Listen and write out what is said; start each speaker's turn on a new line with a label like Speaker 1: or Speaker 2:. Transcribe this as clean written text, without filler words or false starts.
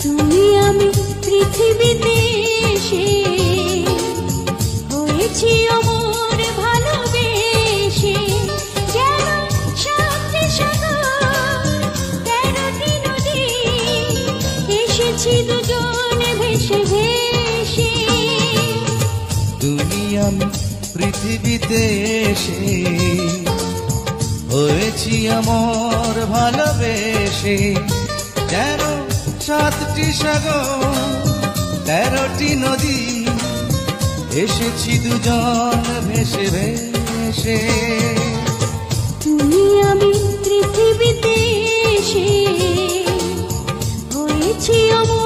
Speaker 1: তুমি আমি পৃথিবীতে এসে হয়েছি অমর ভালোবেসে, যেন সাতটি সাগর 13টি নদী, এসেছি দুজনে ভেসে ভেসে।
Speaker 2: তুমি আমি পৃথিবীতে এসে হয়েছি অমর ভালোবেসে, যেন 7টি সাগর 13টি নদী, এসেছি দুজন ভেসে ভেসে।
Speaker 1: তুমি আমি পৃথিবীতে এসে হয়েছি অমর